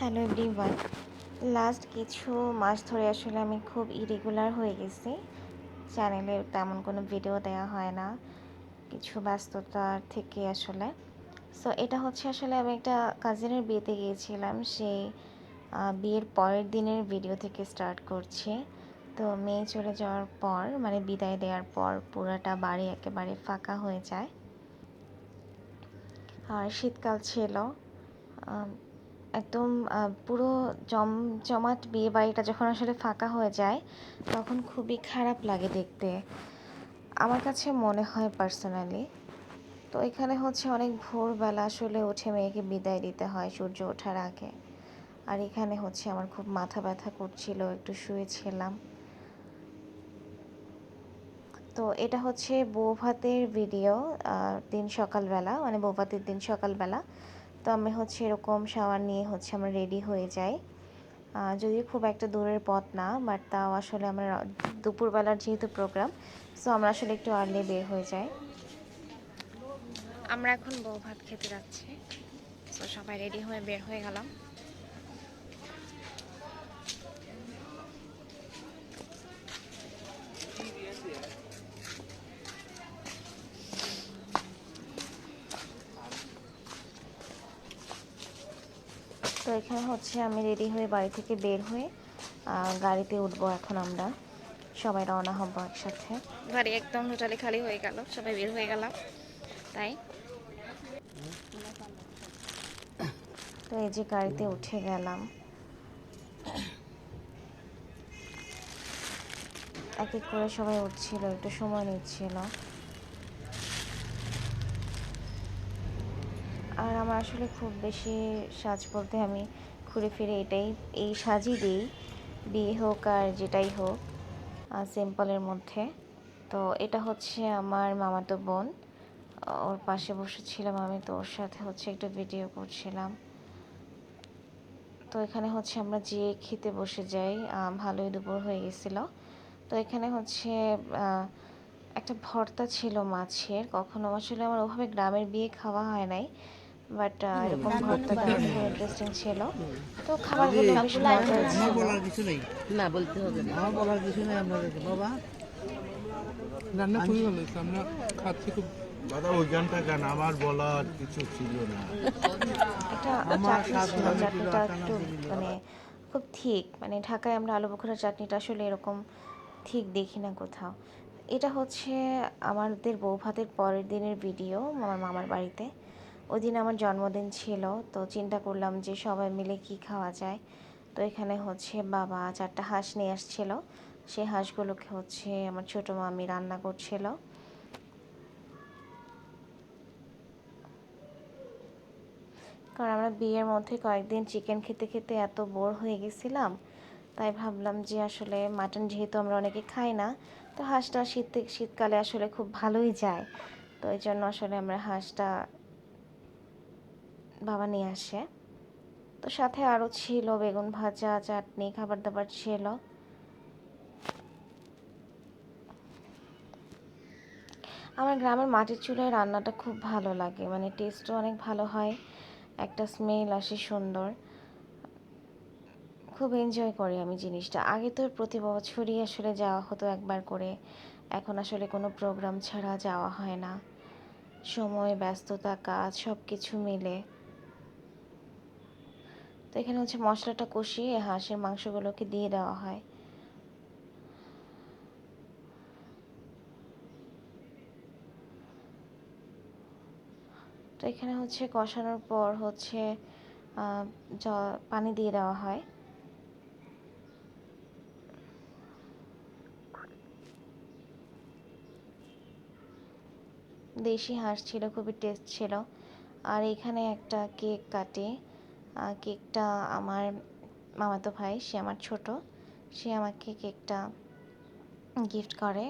Hello everyone. Last কিছু মাস ধরে আসলে আমি খুব ইরেগুলার হয়ে গেছি। চ্যানেলে তেমন কোনো ভিডিও দেওয়া হয় না, কিছু ব্যস্ততার থেকে আসলে। সো এটা হচ্ছে আসলে আমি একটা কাজিনের বিয়েতে গিয়েছিলাম, সেই বিয়ের পরের দিনের ভিডিও থেকে স্টার্ট করছি। তো মেয়ে চলে যাওয়ার পর, মানে বিদায় দেওয়ার পর পুরাটা বাড়ি একেবারে ফাঁকা হয়ে যায়। আর শীতকাল ছিল, একদম পুরো জমজমাট বিয়ে বাড়িটা যখন আসলে ফাঁকা হয়ে যায় তখন খুবই খারাপ লাগে দেখতে, আমার কাছে মনে হয় পার্সোনালি। তো এখানে হচ্ছে অনেক ভোরবেলা আসলে উঠে মেয়েকে বিদায় দিতে হয় সূর্য ওঠার আগে। আর এখানে হচ্ছে আমার খুব মাথা ব্যথা করছিল, একটু শুয়েছিলাম। তো এটা হচ্ছে বৌভাতের ভিডিও, দিন সকালবেলা, মানে বৌভাতের দিন সকালবেলা। তো আমি হচ্ছে এরকম শাওয়ার নিয়ে হচ্ছে আমরা রেডি হয়ে যাই। যদিও খুব একটা দূরের পথ না, বাট তাও আসলে আমরা দুপুরবেলার যেহেতু প্রোগ্রাম, সো আমরা আসলে একটু আর্লি বের হয়ে যাই। আমরা এখন বউ ভাত খেতে যাচ্ছি, তো সবাই রেডি হয়ে বের হয়ে গেলাম। তো এখানে হচ্ছে আমি রেডি হয়ে বাড়ি থেকে বের হয়ে গাড়িতে উঠবো। এখন আমরা সবাই রওনা হব একসাথে। গাড়ি একদম টোটালি খালি হয়ে গেল, সবাই বের হয়ে গেলাম। তাই তো এই যে গাড়িতে উঠে গেলাম, এক এক করে সবাই উঠছিল, একটু সময় নিচ্ছিল। আর আমার আসলে খুব বেশি সাজ বলতে আমি ঘুরে ফিরে এই সাজই দিই, বিয়ে হোক আর যেটাই হোক, সিম্পলের মধ্যে। তো এটা হচ্ছে আমার মামাতো বোন, ওর পাশে বসেছিলাম আমি, তো ওর সাথে হচ্ছে একটু ভিডিও করছিলাম। তো এখানে হচ্ছে আমরা যেয়ে খেতে বসে যাই, ভালোই দুপুর হয়ে গেছিলো। তো এখানে হচ্ছে একটা ভর্তা ছিল মাছের, কখনো আসলে আমার ওভাবে গ্রামের বিয়ে খাওয়া হয় নাই, বাট এরকম ভর্তাটা খুব ইন্টারেস্টিং ছিল। তো খাবারগুলো বেশ মজার ছিল। আমার বলার কিছু নেই, না বলতে হবে না। আমার বলার কিছু নেই আপনাদেরকে। বাবা রান্না খুবই ভালো হয়েছে, আমরা খাচ্ছি খুব। দাদা ওইখানটা কেন, আমার বলার কিছু ছিল না। এটা আমার চাটনি ছিল, 7 কিলো চাটনিটা আটা একটু নব্বই কিলো। মানে খুব ঠিক, মানে ঢাকায় আমরা আলু বোখরার চাটনিটা আসলে এরকম ঠিক দেখি না কোথাও। এটা হচ্ছে আমাদের বউ ভাতের পরের দিনের ভিডিও আমার মামার বাড়িতে। ওই দিন আমার জন্মদিন ছিল, তো চিন্তা করলাম যে সবাই মিলে কি খাওয়া যায়। তো এখানে হচ্ছে বাবা 4টা হাঁস নিয়ে আসছিল, সেই হাঁসগুলোকে হচ্ছে আমার ছোটো মামি রান্না করছিল। কারণ আমরা বিয়ের মধ্যে কয়েকদিন চিকেন খেতে খেতে এত বোর হয়ে গেছিলাম, তাই ভাবলাম যে আসলে মাটন যেহেতু আমরা অনেকে খাই না, তো হাঁসটা শীতকালে আসলে খুব ভালোই যায়। তো এই জন্য আসলে আমরা হাঁসটা বাবা নিয়ে আসে। তো সাথে আরও ছিল বেগুন ভাজা, চাটনি, খাবার দাবার ছিল। আমার গ্রামের মাটির চুলায় রান্নাটা খুব ভালো লাগে, মানে টেস্টও অনেক ভালো হয়, একটা স্মেল আসে সুন্দর। খুব এনজয় করি আমি জিনিসটা। আগে তো প্রতি বছরই আসলে যাওয়া হতো একবার করে, এখন আসলে কোনো প্রোগ্রাম ছাড়া যাওয়া হয় না, সময়, ব্যস্ততা, কাজ সব কিছু মিলে। তো এখানে হচ্ছে মশলাটা কষিয়ে হাঁসের মাংসগুলোকে দিয়ে দেওয়া হয়। তো এখানে হচ্ছে কষানোর পর হচ্ছে পানি দিয়ে দেওয়া হয়। দেশি হাঁস ছিল, খুবই টেস্ট ছিল। আর এখানে একটা কেক কাটে, কেকটা আমার মামাতো ভাই, সে আমার ছোট, সে আমাকে কেকটা গিফট করে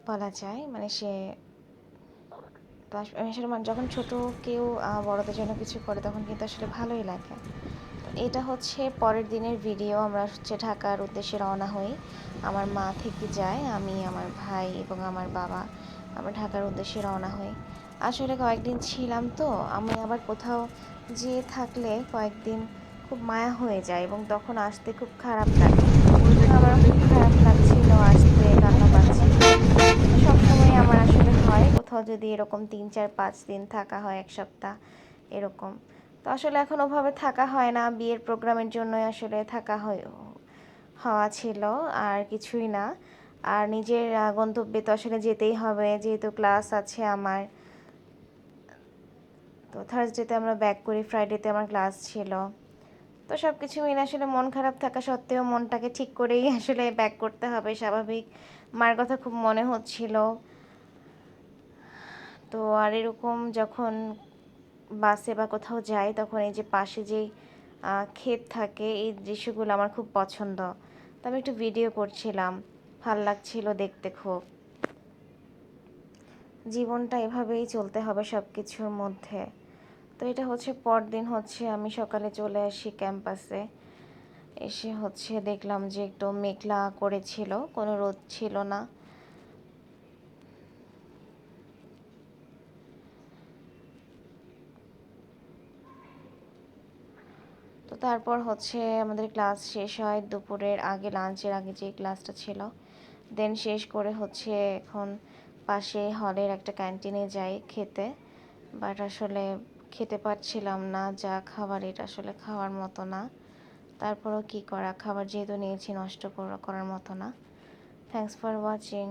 বলা যায়। মানে সে আসলে যখন ছোট কেউ বড়দের জন্য কিছু করে তখন কিন্তু আসলে ভালোই লাগে। এটা হচ্ছে পরের দিনের ভিডিও। আমরা হচ্ছে ঢাকার উদ্দেশ্যে রওনা হই, আমার মা থেকে যায়, আমি, আমার ভাই এবং আমার বাবা আমরা ঢাকার উদ্দেশ্যে রওনা হই। আসলে কয়েকদিন ছিলাম তো, আমি আবার কোথাও যেয়ে থাকলে কয়েকদিন খুব মায়া হয়ে যায় এবং তখন আসতে খুব খারাপ লাগে। আমার খুব খারাপ লাগছিল আসতে, কান্না পাচ্ছিল। সবসময় আমার আসলে হয় কোথাও যদি এরকম 3, 4, 5 দিন থাকা হয়, 1 সপ্তাহ এরকম। তো আসলে এখন ওভাবে থাকা হয় না, বিয়ের প্রোগ্রামের জন্যই আসলে থাকা হওয়া ছিল, আর কিছুই না। আর নিজের গন্তব্যে তো আসলে যেতেই হবে, যেহেতু ক্লাস আছে আমার। তো থার্সডেতে আমরা ব্যাক করি, ফ্রাইডেতে আমার ক্লাস ছিল। তো সব কিছু মিলে আসলে মন খারাপ থাকা সত্ত্বেও মনটাকে ঠিক করেই আসলে ব্যাক করতে হবে, স্বাভাবিক। মার কথা খুব মনে হচ্ছিল। তো আর এরকম যখন বাসে বা কোথাও যাই তখন এই যে পাশে যেই ক্ষেত থাকে, এই দৃশ্যগুলো আমার খুব পছন্দ। তো আমি একটু ভিডিও করছিলাম, ভাল লাগছিল দেখতে খুব। জীবনটা এভাবেই চলতে হবে সব কিছুর মধ্যে। তো এটা হচ্ছে পরদিন হচ্ছে আমি সকালে চলে আসি ক্যাম্পাসে। এসে হচ্ছে দেখলাম যে একটু মেঘলা করেছিল, কোনো রোদ ছিল না। তো তারপর হচ্ছে আমাদের ক্লাস শেষ হয় দুপুরের আগে, লাঞ্চের আগে যে ক্লাসটা ছিল। দেন শেষ করে হচ্ছে এখন পাশে হলের একটা ক্যান্টিনে যাই খেতে। বাট আসলে খেতে পারছিলাম না, যা খাবার এটা আসলে খাওয়ার মতো না। তারপরও কি করা, খাবার যেহেতু নিয়েছি নষ্ট করার মতো না। Thanks for watching.